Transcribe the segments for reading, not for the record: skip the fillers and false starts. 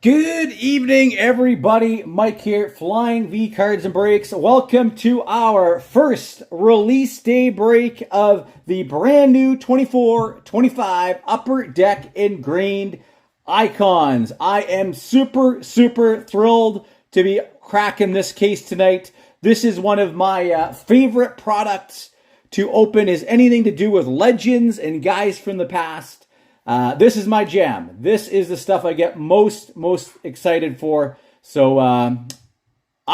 Good evening, everybody. Mike here, Flying V Cards and Breaks. Welcome to our first release day break of the brand new 24-25 Upper Deck Engrained Icons. I am super thrilled to be cracking this case tonight. This is one of my favorite products to open, is anything to do with legends and guys from the past. This is my jam. This is the stuff I get most excited for. So I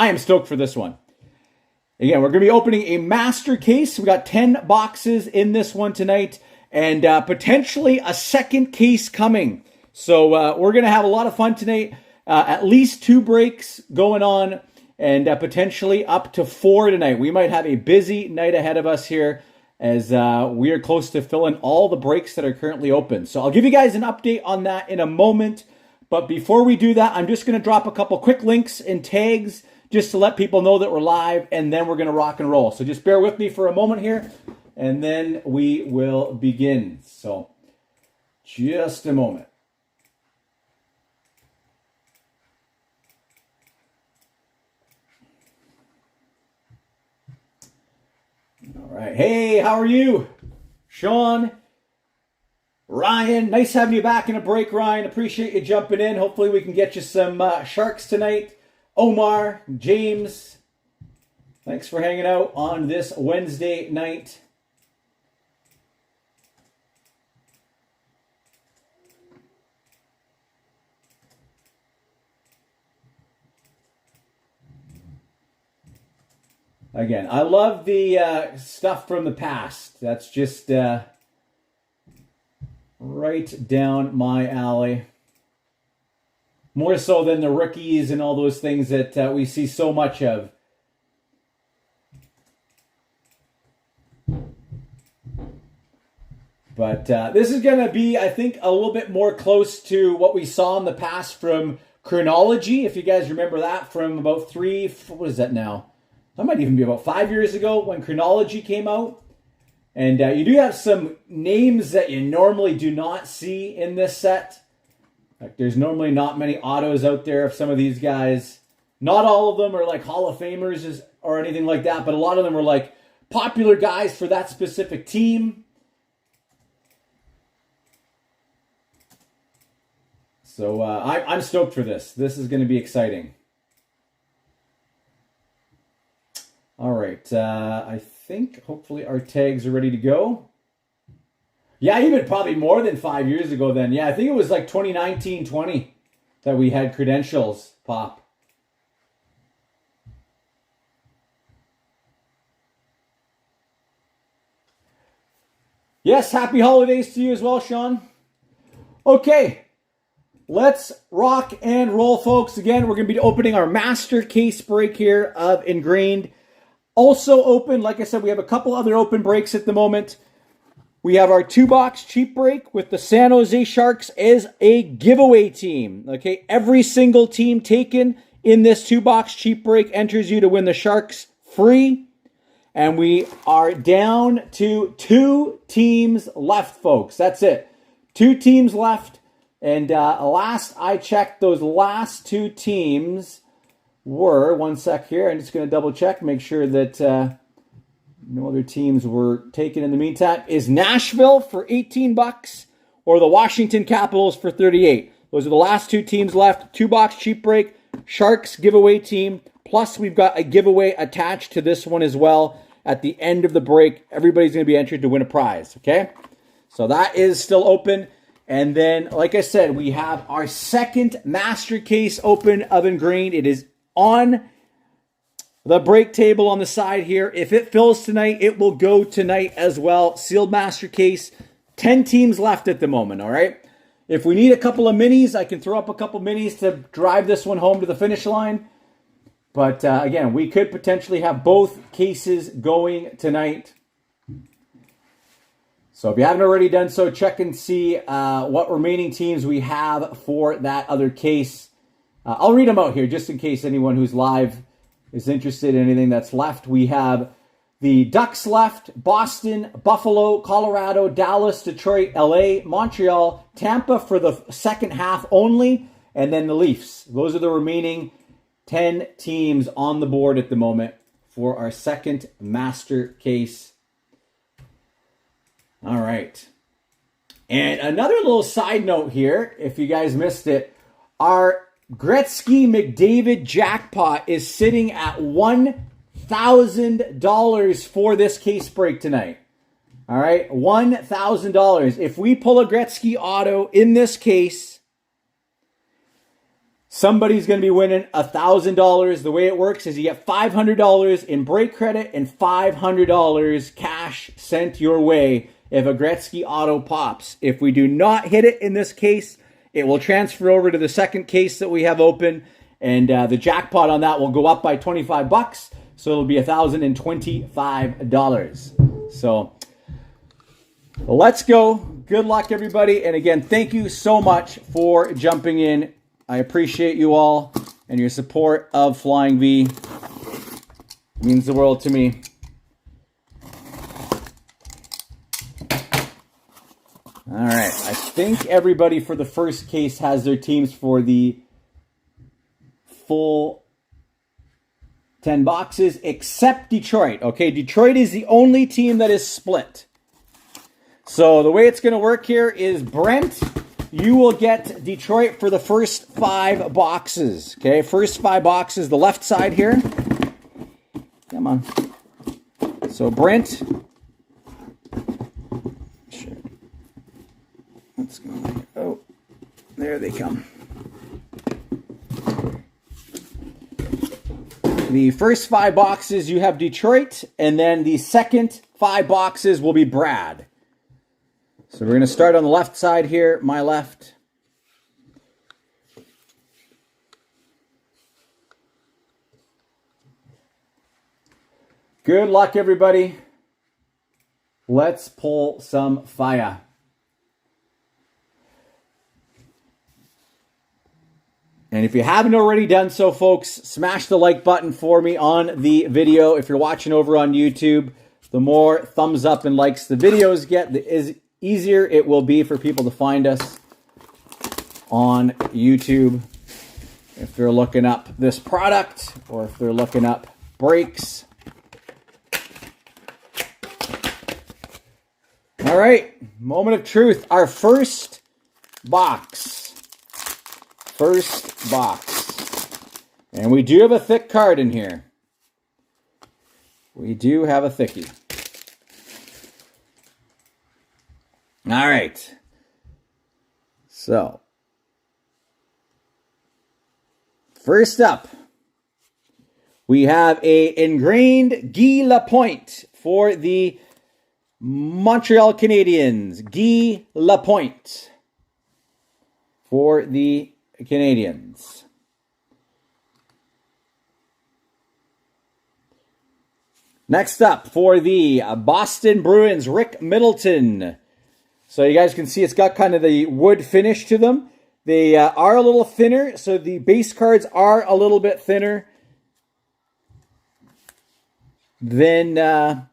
am stoked for this one. Again, we're going to be opening a master case. We got 10 boxes in this one tonight, and potentially a second case coming. So we're going to have a lot of fun tonight. At least 2 breaks going on, and potentially up to 4 tonight. We might have a busy night ahead of us here, as we are close to filling all the breaks that are currently open. So I'll give you guys an update on that in a moment. But before we do that, I'm just going to drop a couple quick links and tags just to let people know that we're live, and then we're going to rock and roll. So just bear with me for a moment here, and then we will begin. So just a moment. All right. Hey, how are you? Sean, Ryan, nice having you back in a break, Ryan. Appreciate you jumping in. Hopefully we can get you some Sharks tonight. Omar, James, thanks for hanging out on this Wednesday night. Again, I love the stuff from the past. That's just right down my alley. More so than the rookies and all those things that we see so much of. But this is going to be, I think, a little bit more close to what we saw in the past from Chronology. If you guys remember that from about what is that now? That might even be about 5 years ago when Chronology came out. And you do have some names that you normally do not see in this set. Like, there's normally not many autos out there of some of these guys. Not all of them are like Hall of Famers or anything like that, but a lot of them are like popular guys for that specific team. So I'm stoked for this. This is going to be exciting. All right, I think hopefully our tags are ready to go. Yeah, even probably more than 5 years ago then. Yeah, I think it was like 2019-20 that we had credentials pop. Yes, happy holidays to you as well, Sean. Okay, let's rock and roll, folks. Again, we're going to be opening our master case break here of Engrained. Also open, like I said, we have a couple other open breaks at the moment. We have our 2-box cheap break with the San Jose Sharks as a giveaway team. Okay, every single team taken in this 2-box cheap break enters you to win the Sharks free. And we are down to 2 teams left, folks. That's it. 2 teams left. And last I checked, those last 2 teams were, one sec here, I'm just going to double check, make sure that no other teams were taken in the meantime, is Nashville for $18 or the Washington Capitals for $38. Those are the last 2 teams left. 2-box cheap break, Sharks giveaway team, plus we've got a giveaway attached to this one as well. At the end of the break, everybody's going to be entered to win a prize, okay? So that is still open. And then, like I said, we have our second master case open of Engrained. It is on the break table on the side here. If it fills tonight, it will go tonight as well. Sealed master case. 10 teams left at the moment, all right? If we need a couple of minis, I can throw up a couple minis to drive this one home to the finish line. But again, we could potentially have both cases going tonight. So if you haven't already done so, check and see what remaining teams we have for that other case. I'll read them out here just in case anyone who's live is interested in anything that's left. We have the Ducks left, Boston, Buffalo, Colorado, Dallas, Detroit, LA, Montreal, Tampa for the second half only, and then the Leafs. Those are the remaining 10 teams on the board at the moment for our second master case. All right. And another little side note here, if you guys missed it, our Gretzky McDavid jackpot is sitting at $1,000 for this case break tonight. All right, $1,000. If we pull a Gretzky auto in this case, somebody's going to be winning $1,000. The way it works is you get $500 in break credit and $500 cash sent your way if a Gretzky auto pops. If we do not hit it in this case, it will transfer over to the second case that we have open, and the jackpot on that will go up by $25, so it'll be $1,025. So let's go. Good luck, everybody. And again, thank you so much for jumping in. I appreciate you all and your support of Flying V. It means the world to me. All right, I think everybody for the first case has their teams for the full 10 boxes, except Detroit. Okay, Detroit is the only team that is split. So the way it's going to work here is, Brent, you will get Detroit for the first 5 boxes. Okay, first 5 boxes, the left side here. Come on. So Brent... Let's go. Oh, there they come. The first 5 boxes, you have Detroit, and then the second 5 boxes will be Brad. So we're going to start on the left side here, my left. Good luck, everybody. Let's pull some fire. And if you haven't already done so, folks, smash the like button for me on the video. If you're watching over on YouTube, the more thumbs up and likes the videos get, the easier it will be for people to find us on YouTube. If they're looking up this product or if they're looking up breaks. All right, moment of truth. Our first box. First box. And we do have a thick card in here. We do have a thickie. All right. So, first up, we have a Engrained Guy Lapointe for the Montreal Canadiens. Guy Lapointe for the Canadians. Next up, for the Boston Bruins, Rick Middleton. So you guys can see it's got kind of the wood finish to them. They are a little thinner, so the base cards are a little bit thinner than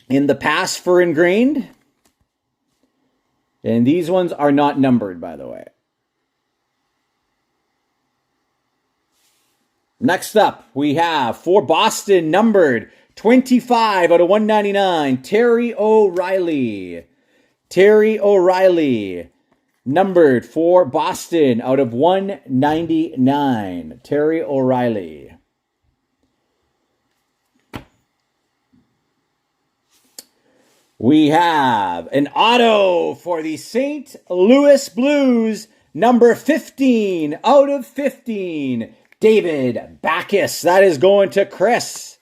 in the past for Engrained. And these ones are not numbered, by the way. Next up, we have for Boston, numbered 25 out of 199, Terry O'Reilly. Terry O'Reilly, numbered for Boston out of 199, Terry O'Reilly. We have an auto for the St. Louis Blues, number 15 out of 15, David Backus. That is going to Chris.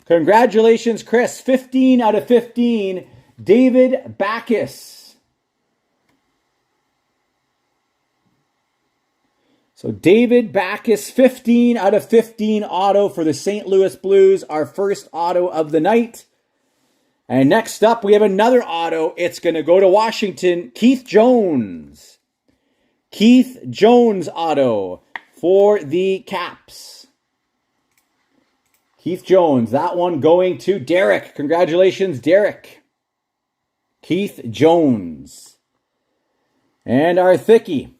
Congratulations, Chris. 15 out of 15, David Backus. So David Backus, 15 out of 15 auto for the St. Louis Blues, our first auto of the night. And next up, we have another auto. It's going to go to Washington, Keith Jones. Keith Jones auto for the Caps. Keith Jones, that one going to Derek. Congratulations, Derek. Keith Jones. And our thickie.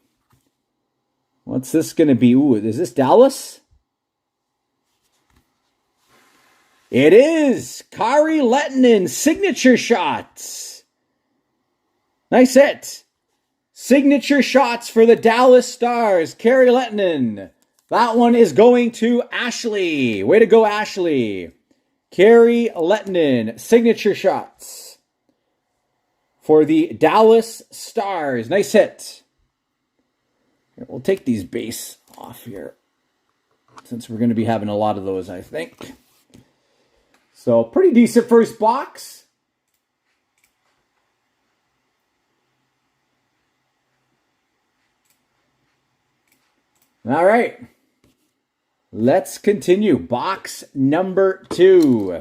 What's this going to be? Ooh, is this Dallas? It is. Kari Lettinen, signature shots. Nice hit. Signature shots for the Dallas Stars. Kari Lettinen. That one is going to Ashley. Way to go, Ashley. Kari Lettinen, signature shots for the Dallas Stars. Nice hit. We'll take these base off here since we're going to be having a lot of those, I think. So, pretty decent first box. All right. Let's continue. Box number 2.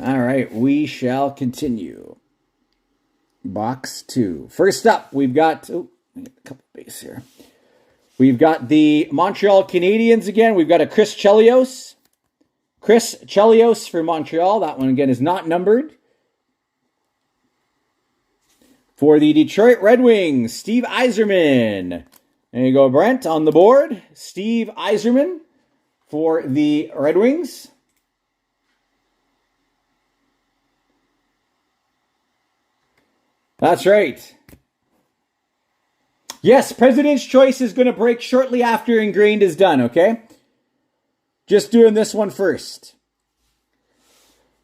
All right, we shall continue. Box 2. First up, we've got a couple base here. We've got the Montreal Canadiens again. We've got a Chris Chelios. Chris Chelios for Montreal. That one again is not numbered. For the Detroit Red Wings, Steve Yzerman. There you go, Brent, on the board. Steve Yzerman for the Red Wings. That's right. Yes, President's Choice is going to break shortly after Engrained is done, okay? Just doing this one first.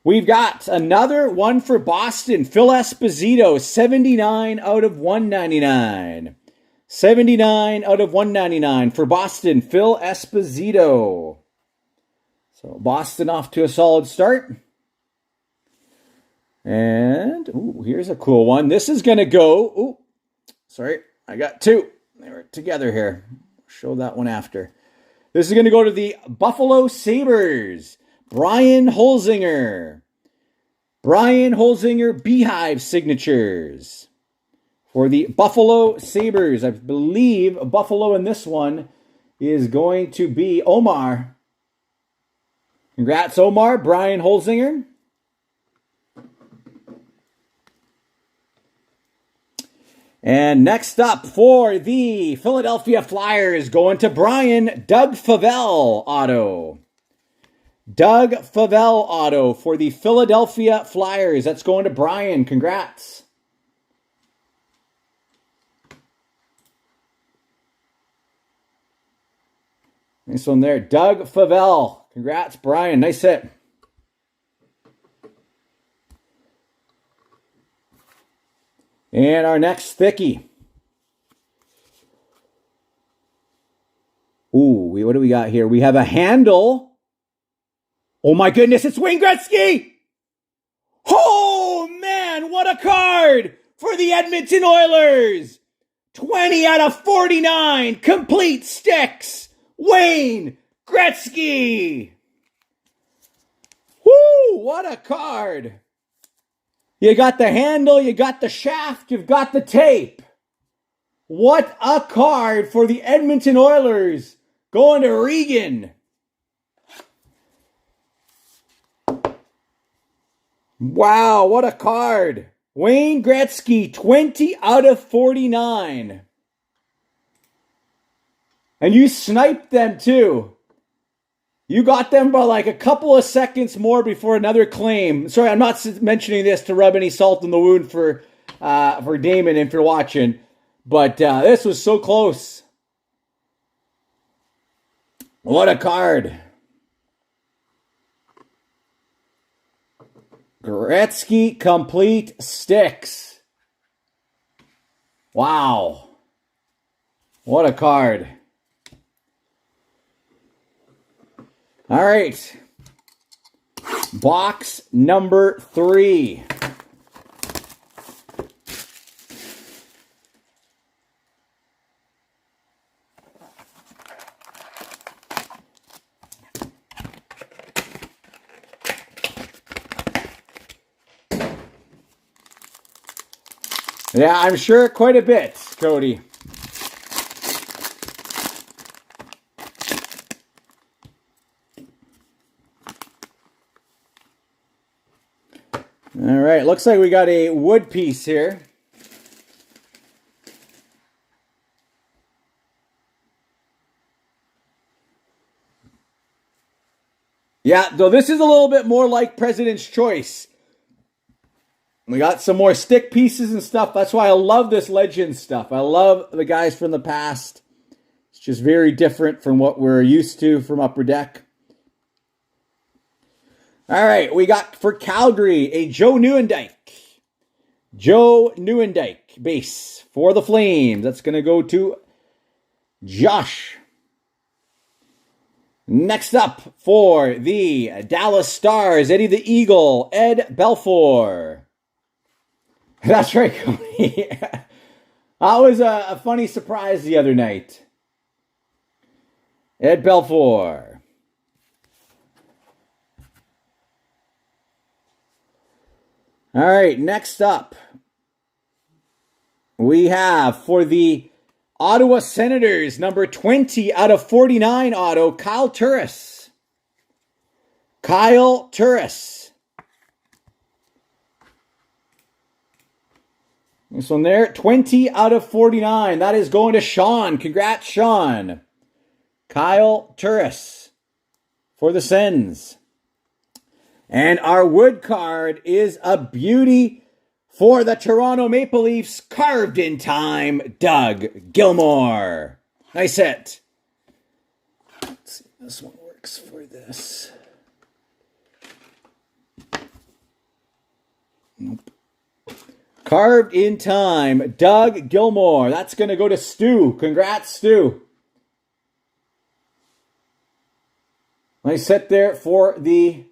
We've got another one for Boston. Phil Esposito, 79 out of 199. 79 out of 199 for Boston. Phil Esposito. So Boston off to a solid start. And, ooh, here's a cool one. This is going to go, ooh, sorry, I got two. They were together here. Show that one after. This is going to go to the Buffalo Sabres. Brian Holzinger. Brian Holzinger Beehive signatures for the Buffalo Sabres. I believe Buffalo in this one is going to be Omar. Congrats, Omar. Brian Holzinger. And next up for the Philadelphia Flyers, going to Brian, Doug Favell auto. Doug Favell auto for the Philadelphia Flyers. That's going to Brian. Congrats. Nice one there. Doug Favell. Congrats, Brian. Nice hit. And our next thickie. Ooh, what do we got here? We have a handle. Oh my goodness, it's Wayne Gretzky! Oh man, what a card for the Edmonton Oilers! 20 out of 49, complete sticks. Wayne Gretzky! Woo, what a card! You got the handle, you got the shaft, you've got the tape. What a card for the Edmonton Oilers. Going to Regan. Wow, what a card. Wayne Gretzky, 20 out of 49. And you sniped them too. You got them by like a couple of seconds more before another claim. Sorry, I'm not mentioning this to rub any salt in the wound for Damon if you're watching. But this was so close. What a card. Gretzky complete sticks. Wow. What a card. All right. Box number 3. Yeah, I'm sure quite a bit, Cody. All right, looks like we got a wood piece here. Yeah, though this is a little bit more like President's Choice. We got some more stick pieces and stuff. That's why I love this Legends stuff. I love the guys from the past. It's just very different from what we're used to from Upper Deck. All right, we got for Calgary a Joe Nieuwendyk. Joe Nieuwendyk base for the Flames. That's going to go to Josh. Next up for the Dallas Stars, Eddie the Eagle, Ed Belfour. That's right, Cody. That was a funny surprise the other night. Ed Belfour. All right, next up, we have for the Ottawa Senators, number 20 out of 49 auto, Kyle Turris. Kyle Turris. This one there, 20 out of 49. That is going to Sean. Congrats, Sean. Kyle Turris for the Sens. And our wood card is a beauty for the Toronto Maple Leafs, carved in time, Doug Gilmour. Nice hit. Let's see if this one works for this. Nope. Carved in time, Doug Gilmour. That's going to go to Stu. Congrats, Stu. Nice hit there for the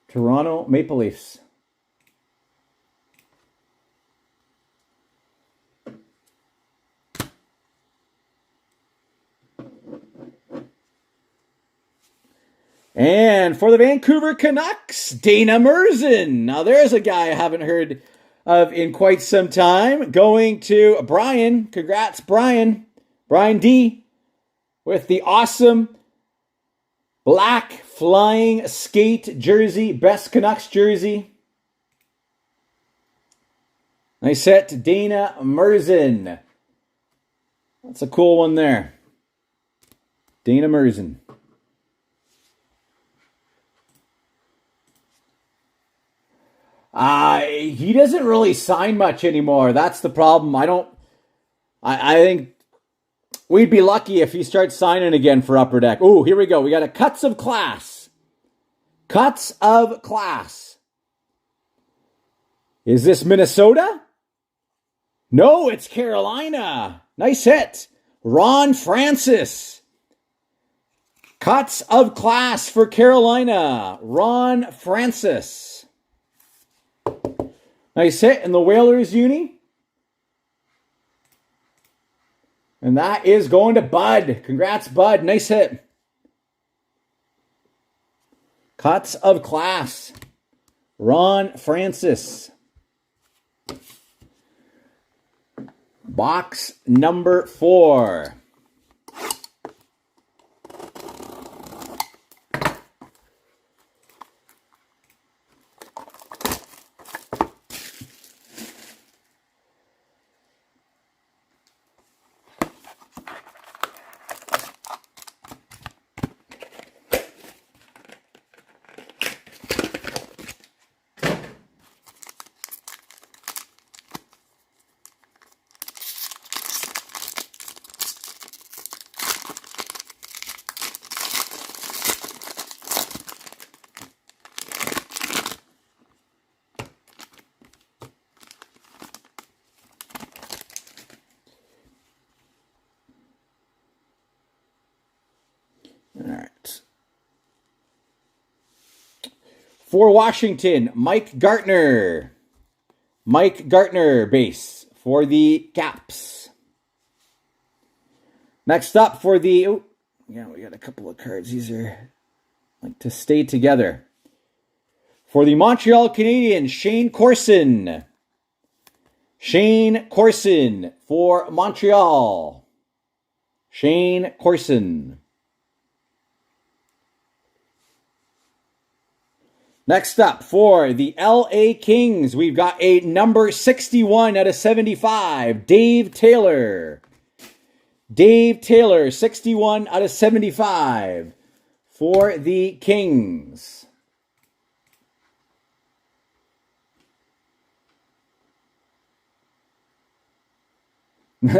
Toronto Maple Leafs. And for the Vancouver Canucks, Dana Merzen. Now there's a guy I haven't heard of in quite some time. Going to Brian. Congrats, Brian. Brian D. With the awesome black flying skate jersey, best Canucks jersey. Nice hit, Dana Merzen. That's a cool one there. Dana Merzen. He doesn't really sign much anymore. That's the problem. I think we'd be lucky if he starts signing again for Upper Deck. Ooh, here we go. We got a Cuts of Class. Cuts of Class. Is this Minnesota? No, it's Carolina. Nice hit. Ron Francis. Cuts of Class for Carolina. Ron Francis. Nice hit in the Whalers uni. And that is going to Bud. Congrats, Bud. Nice hit. Cuts of Class. Ron Francis. Box number 4. All right. For Washington, Mike Gartner. Mike Gartner base for the Caps. Next up for the... Oh, yeah, we got a couple of cards. These are like to stay together. For the Montreal Canadiens, Shane Corson. Shane Corson for Montreal. Shane Corson. Next up, for the LA Kings, we've got a number 61 out of 75, Dave Taylor. Dave Taylor, 61 out of 75 for the Kings.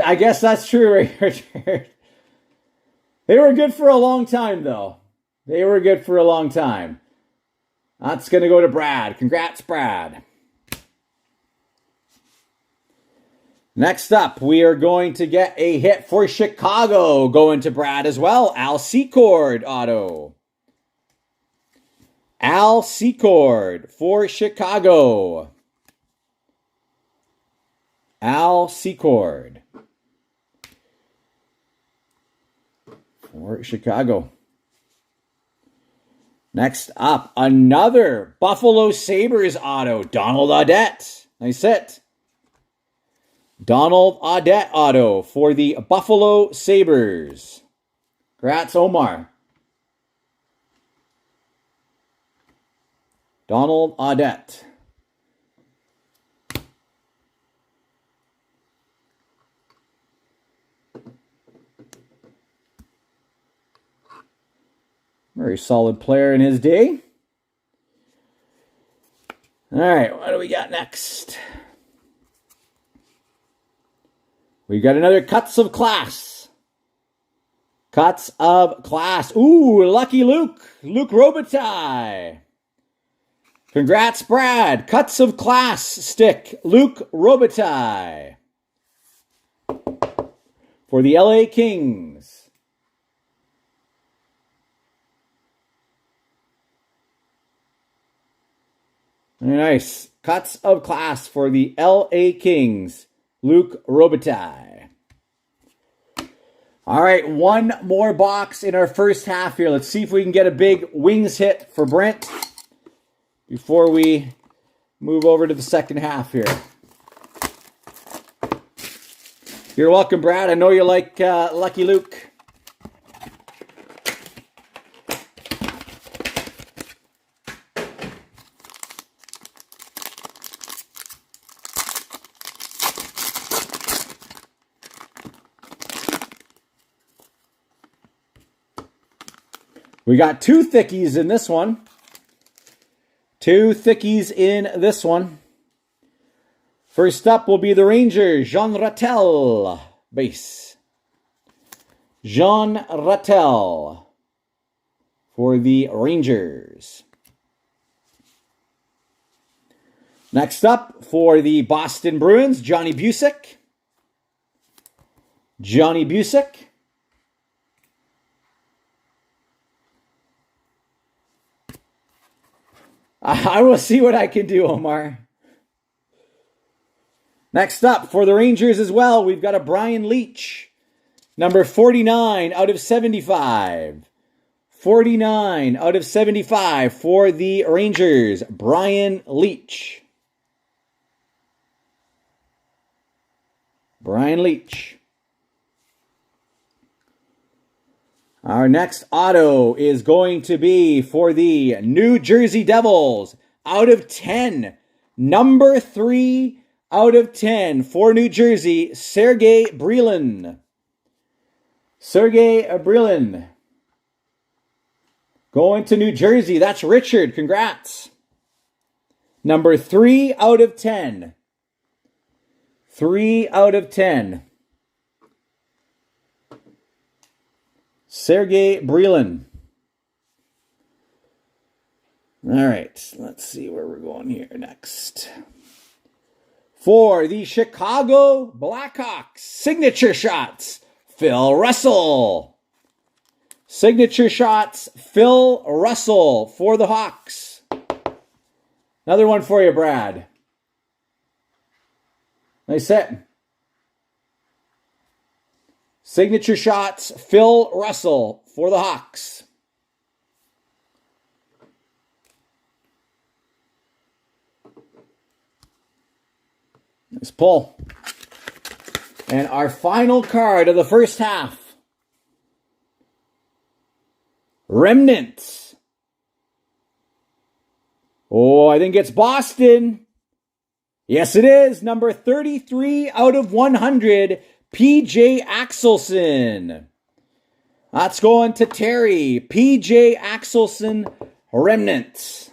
I guess that's true, Richard. They were good for a long time, though. They were good for a long time. That's going to go to Brad. Congrats, Brad. Next up, we are going to get a hit for Chicago going to Brad as well. Al Secord auto. Al Secord for Chicago. Al Secord for Chicago. Next up, another Buffalo Sabres auto, Donald Audette. Nice hit. Donald Audette auto for the Buffalo Sabres. Congrats, Omar. Donald Audette. Very solid player in his day. All right, what do we got next? We got another Cuts of Class. Cuts of Class. Ooh, lucky Luke. Luke Robitaille. Congrats, Brad. Cuts of Class stick. Luke Robitaille. For the LA Kings. Very nice. Cuts of Class for the LA Kings. Luke Robitaille. All right, one more box in our first half here. Let's see if we can get a big wings hit for Brent before we move over to the second half here. You're welcome, Brad. I know you like Lucky Luke. We got two thickies in this one. Two thickies in this one. First up will be the Rangers, Jean Rattel base. Jean Rattel for the Rangers. Next up for the Boston Bruins, Johnny Busick. Johnny Busick. I will see what I can do, Omar. Next up, for the Rangers as well, we've got a Brian Leetch. Number 49 out of 75. 49 out of 75 for the Rangers, Brian Leetch. Brian Leetch. Our next auto is going to be for the New Jersey Devils. Out of 10. Number 3 out of 10 for New Jersey, Sergei Brylin. Sergei Brylin. Going to New Jersey. That's Richard. Congrats. Number 3 out of 10. 3 out of 10. Sergei Brylin. All right, let's see where we're going here next. For the Chicago Blackhawks, signature shots, Phil Russell. Signature shots, Phil Russell for the Hawks. Another one for you, Brad. Nice hit. Signature shots, Phil Russell for the Hawks. Nice pull. And our final card of the first half. Remnants. Oh, I think it's Boston. Yes, it is. Number 33 out of 100, PJ Axelson. That's going to Terry. PJ Axelson, Remnants.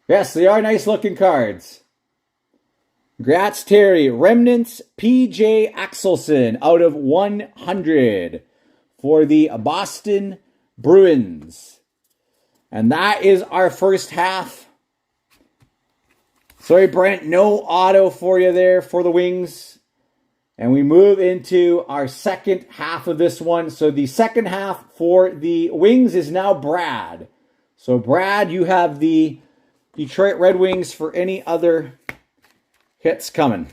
Yes, they are nice looking cards. Congrats, Terry. Remnants, PJ Axelson out of 100 for the Boston Bruins. And that is our first half. Sorry, Brent, no auto for you there for the Wings. And we move into our second half of this one. So the second half for the Wings is now Brad. So Brad, you have the Detroit Red Wings for any other hits coming.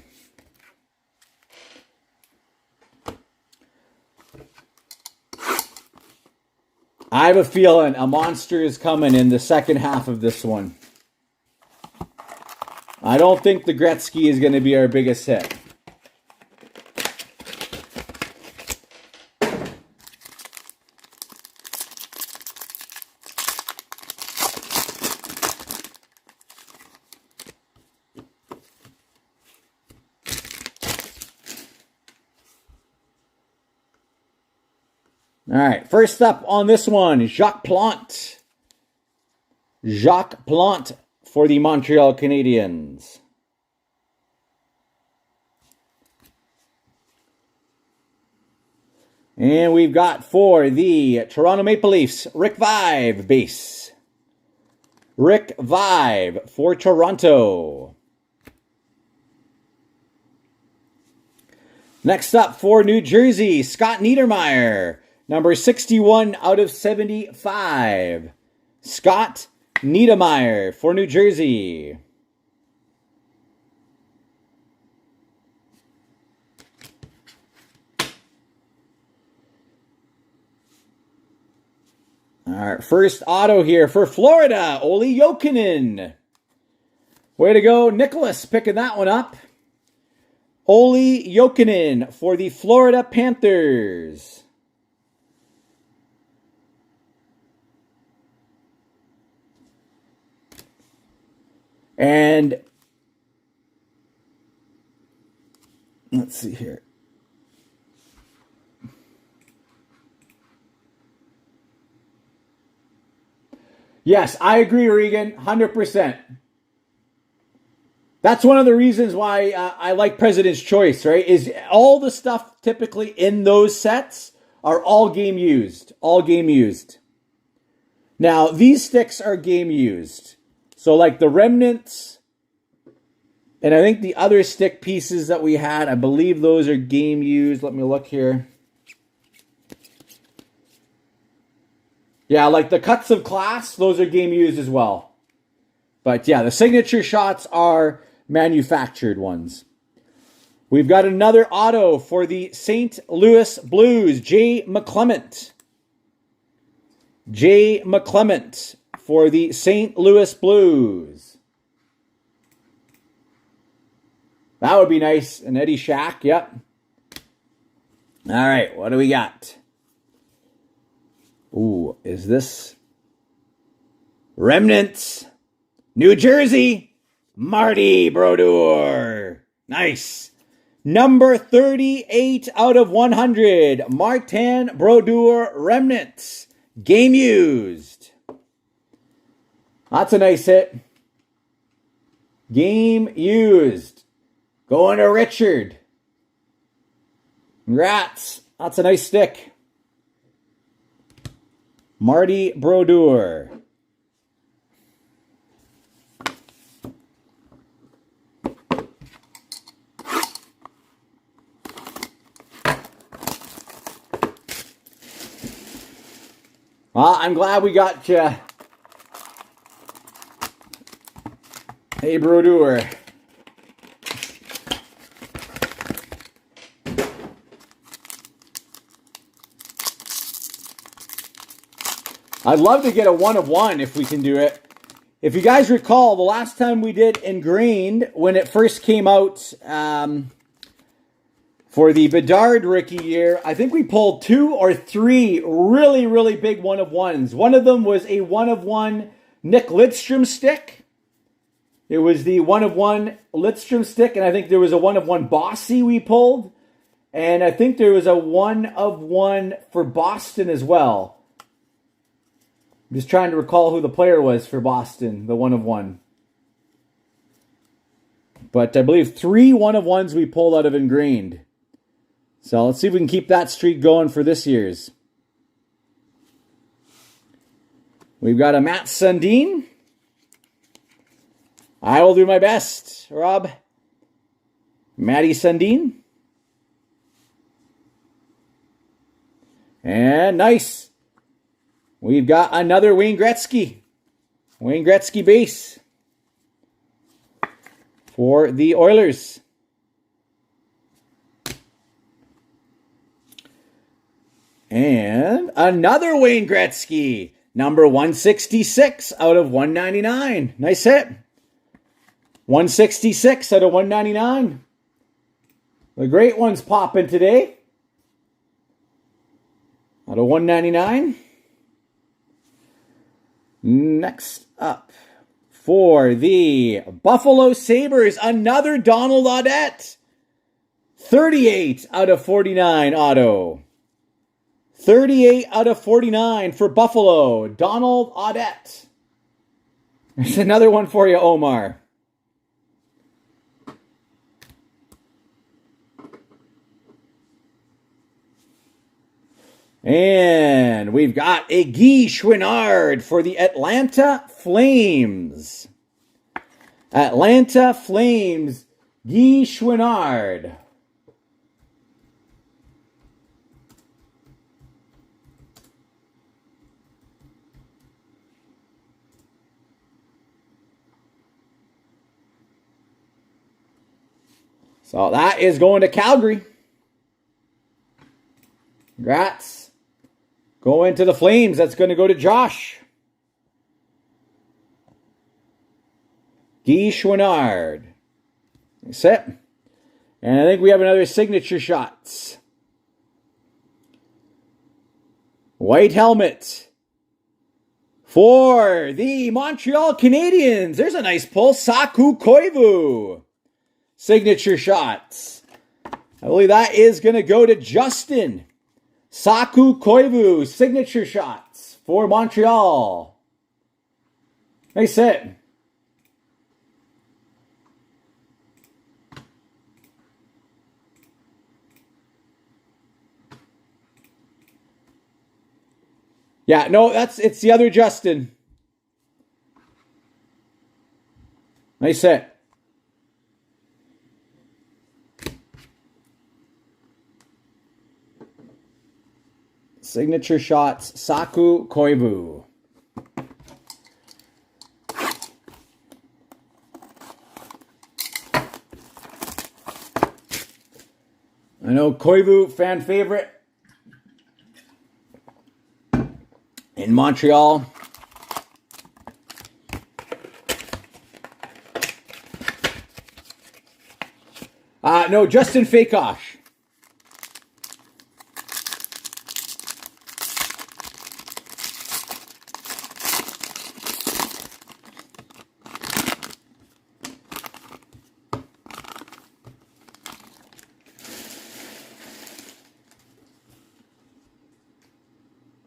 I have a feeling a monster is coming in the second half of this one. I don't think the Gretzky is going to be our biggest hit. All right, first up on this one, Jacques Plante. Jacques Plante for the Montreal Canadiens. And we've got for the Toronto Maple Leafs, Rick Vive base. Rick Vive for Toronto. Next up for New Jersey, Scott Niedermayer. Number 61 out of 75. Scott Niedermayer for New Jersey. All right, first auto here for Florida, Olli Jokinen. Way to go, Nicholas, picking that one up. Olli Jokinen for the Florida Panthers. And let's see here. Yes, I agree, Regan, 100%. That's one of the reasons why I like President's Choice, right? Is all the stuff typically in those sets are all game used. All game used. Now, these sticks are game used. So like the Remnants, and I think the other stick pieces that we had, I believe those are game used. Let me look here. Yeah, like the Cuts of Class, those are game used as well. But yeah, the signature shots are manufactured ones. We've got another auto for the St. Louis Blues, Jay McClement. Jay McClement for the St. Louis Blues. That would be nice. An Eddie Shack, yep. All right, what do we got? Ooh, is this Remnants? New Jersey, Marty Brodeur. Nice. Number 38 out of 100, Martin Brodeur Remnants. Game used. That's a nice hit. Game used. Going to Richard. Congrats. That's a nice stick. Marty Brodeur. Well, I'm glad we got you. Hey, Brodeur. I'd love to get a 1 of 1 if we can do it. If you guys recall, the last time we did Engrained, when it first came out for the Bedard rookie year, I think we pulled 2 or 3 really, really big one-of-ones. One of them was a one-of-one Nick Lidstrom stick. It was the one-of-one Lidstrom stick, and I think there was a one-of-one Bossy we pulled. And I think there was a one-of-one for Boston as well. I'm just trying to recall who the player was for Boston, the one-of-one. But I believe 3 one-of-ones we pulled out of Engrained. So let's see if we can keep that streak going for this year's. We've got a Matt Sundin. I will do my best, Rob. Matty Sundin. And nice. We've got another Wayne Gretzky. Wayne Gretzky base for the Oilers. And another Wayne Gretzky. Number 166 out of 199. Nice hit. 166 out of 199. The great ones popping today. Out of 199. Next up, for the Buffalo Sabres, another Donald Audette. 38 out of 49 auto. 38 out of 49 for Buffalo, Donald Audette. There's another one for you, Omar. And we've got a Guy Chouinard for the Atlanta Flames. Atlanta Flames, Guy Chouinard. So that is going to Calgary. Congrats. Going to the Flames. That's going to go to Josh. Guy Chouinard. That's it. And I think we have another signature shots. White helmet. For the Montreal Canadiens. There's a nice pull. Saku Koivu. Signature shots. I believe that is going to go to Justin. Saku Koivu, signature shots for Montreal. Nice hit. Yeah, no, it's the other Justin. Nice hit. Signature shots, Saku Koivu. I know Koivu, fan favorite in Montreal. No, Justin Fakosh.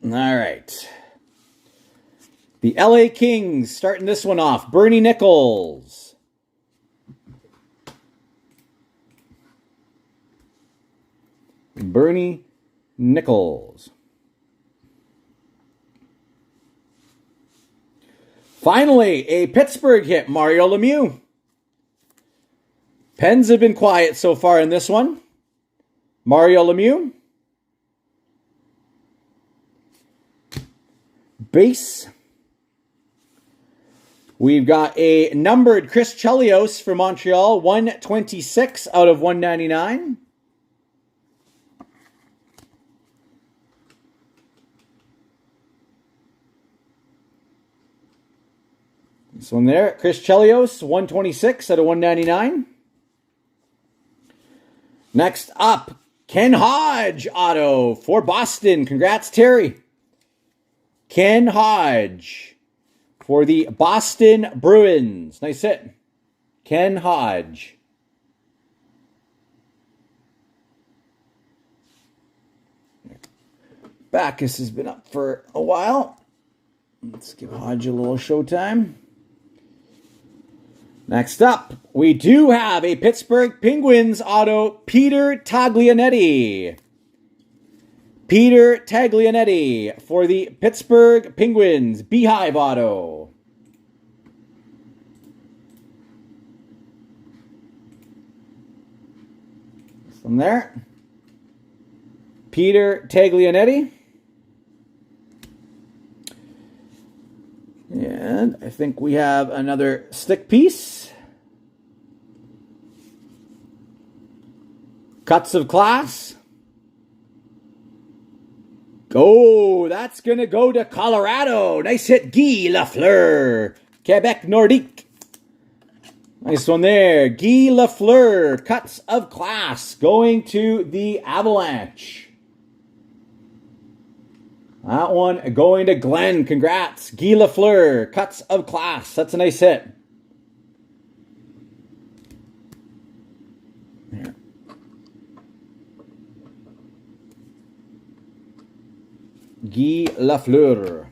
All right. The LA Kings starting this one off. Bernie Nichols. Bernie Nichols. Finally, a Pittsburgh hit. Mario Lemieux. Pens have been quiet so far in this one. Mario Lemieux. Base. We've got a numbered Chris Chelios for Montreal, 126 out of 199. This one there, Chris Chelios, 126 out of 199. Next up, Ken Hodge auto for Boston. Congrats, Terry. Ken Hodge for the Boston Bruins. Nice hit. Ken Hodge. Backus has been up for a while. Let's give Hodge a little showtime. Next up, we do have a Pittsburgh Penguins auto, Peter Taglianetti. Peter Taglianetti for the Pittsburgh Penguins, Beehive auto. From there, Peter Taglianetti. And I think we have another stick piece. Cuts of Class. Oh, that's going to go to Colorado. Nice hit, Guy Lafleur. Quebec Nordique. Nice one there. Guy Lafleur. Cuts of Class going to the Avalanche. That one going to Glenn. Congrats. Guy Lafleur. Cuts of Class. That's a nice hit. There. Guy Lafleur.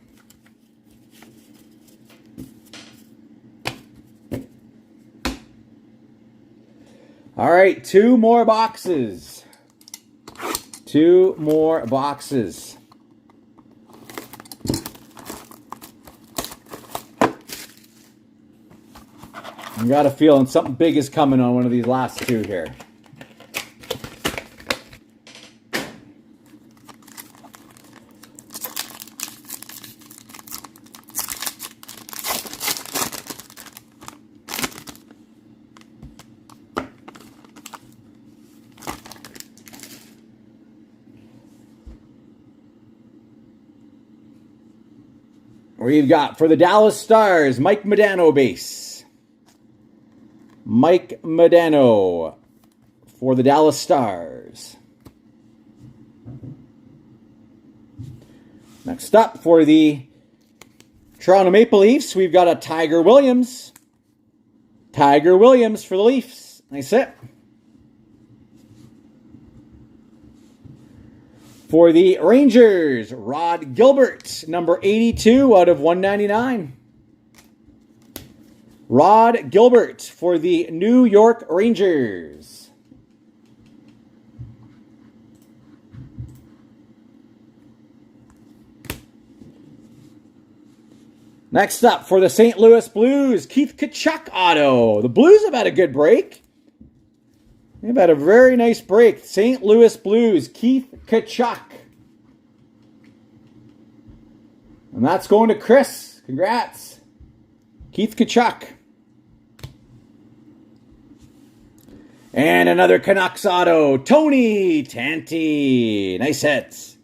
All right, two more boxes. Two more boxes. I got a feeling something big is coming on one of these last two here. We've got for the Dallas Stars, Mike Modano base. Mike Modano for the Dallas Stars. Next up for the Toronto Maple Leafs, we've got a Tiger Williams. Tiger Williams for the Leafs. Nice hit. For the Rangers, Rod Gilbert, number 82 out of 199. Rod Gilbert for the New York Rangers. Next up for the St. Louis Blues, Keith Tkachuk auto. The Blues have had a good break. They've had a very nice break. St. Louis Blues, Keith Tkachuk. And that's going to Chris. Congrats. Keith Tkachuk. And another Canucks auto, Tony Tanti. Nice hits.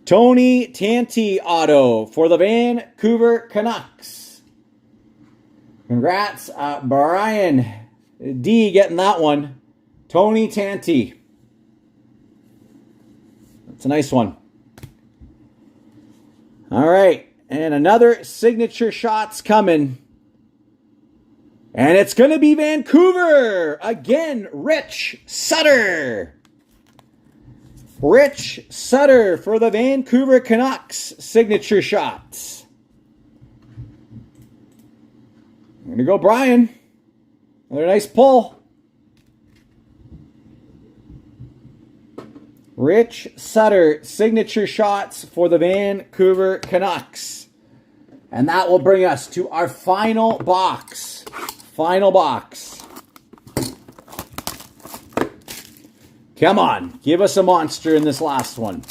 Tony Tanti auto for the Vancouver Canucks. Congrats, Brian D getting that one. Tony Tanti. That's a nice one. All right. And another signature shot's coming. And it's going to be Vancouver. Again, Rich Sutter. Rich Sutter for the Vancouver Canucks. Signature shots. I'm going to go Brian. Another nice pull. Rich Sutter, signature shots for the Vancouver Canucks. And that will bring us to our final box. Final box. Come on, give us a monster in this last one.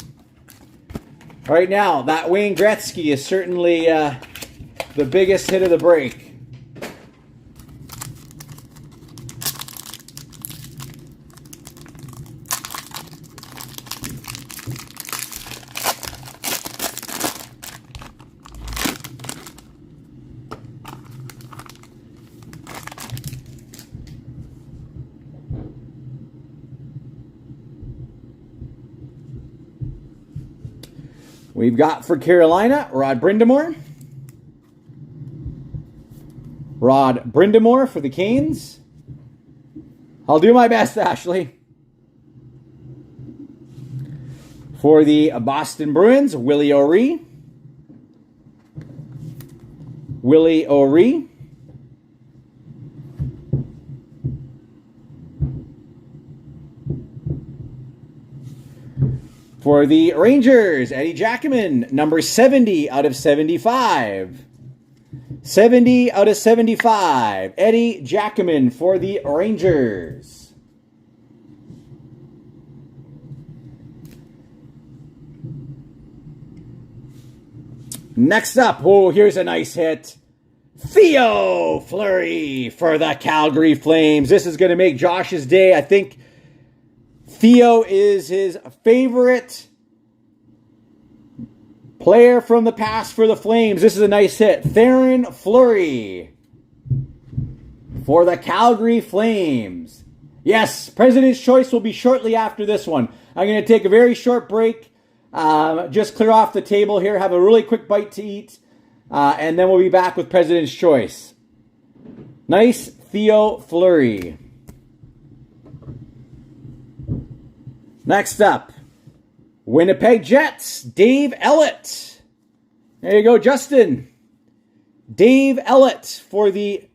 Right now, that Wayne Gretzky is certainly the biggest hit of the break. We've got for Carolina, Rod Brindamore. Rod Brindamore for the Canes. I'll do my best, Ashley. For the Boston Bruins, Willie O'Ree. Willie O'Ree. For the Rangers, Eddie Jackman, number 70 out of 75. 70 out of 75. Eddie Jackman for the Rangers. Next up, oh, here's a nice hit. Theo Fleury for the Calgary Flames. This is going to make Josh's day. I think Theo is his favorite player from the past for the Flames. This is a nice hit. Theoren Fleury for the Calgary Flames. Yes, President's Choice will be shortly after this one. I'm going to take a very short break. Just clear off the table here. Have a really quick bite to eat. And then we'll be back with President's Choice. Nice Theo Fleury. Next up, Winnipeg Jets, Dave Ellett. There you go, Justin. Dave Ellett for the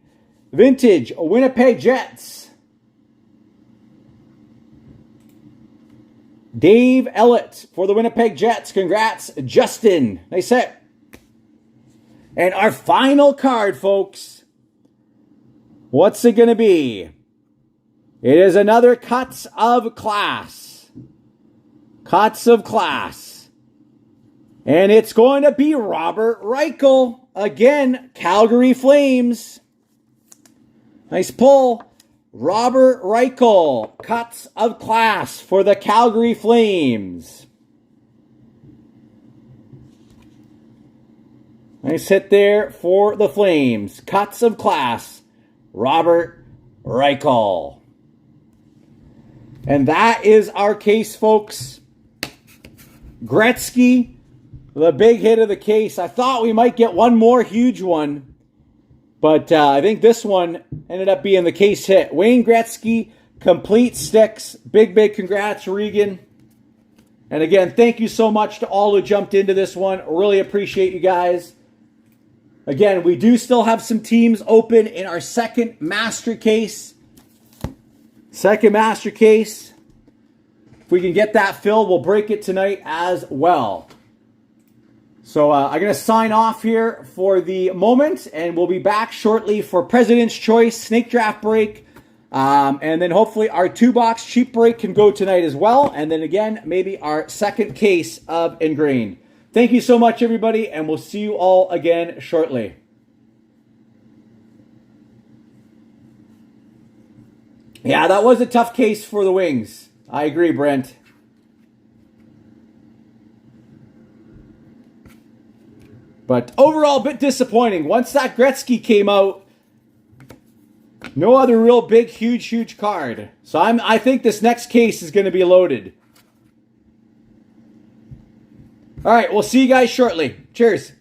vintage Winnipeg Jets. Dave Ellett for the Winnipeg Jets. Congrats, Justin. Nice hit. And our final card, folks. What's it going to be? It is another Cuts of Class. Cuts of Class. And it's going to be Robert Reichel. Again, Calgary Flames. Nice pull. Robert Reichel. Cuts of Class for the Calgary Flames. Nice hit there for the Flames. Cuts of Class. Robert Reichel. And that is our case, folks. Gretzky, the big hit of the case. I thought we might get one more huge one, but I think this one ended up being the case hit. Wayne Gretzky, complete sticks. Big congrats, Regan. And again, thank you so much to all who jumped into this one. Really appreciate you guys. Again, we do still have some teams open in our second master case. Second master case. If we can get that filled, we'll break it tonight as well. So I'm going to sign off here for the moment, and we'll be back shortly for President's Choice Snake Draft Break. And then hopefully our 2-box cheap break can go tonight as well. And then again, maybe our second case of Engrained. Thank you so much, everybody, and we'll see you all again shortly. Yeah, that was a tough case for the Wings. I agree, Brent. But overall, a bit disappointing. Once that Gretzky came out, no other real big, huge card. So I think this next case is going to be loaded. All right, we'll see you guys shortly. Cheers.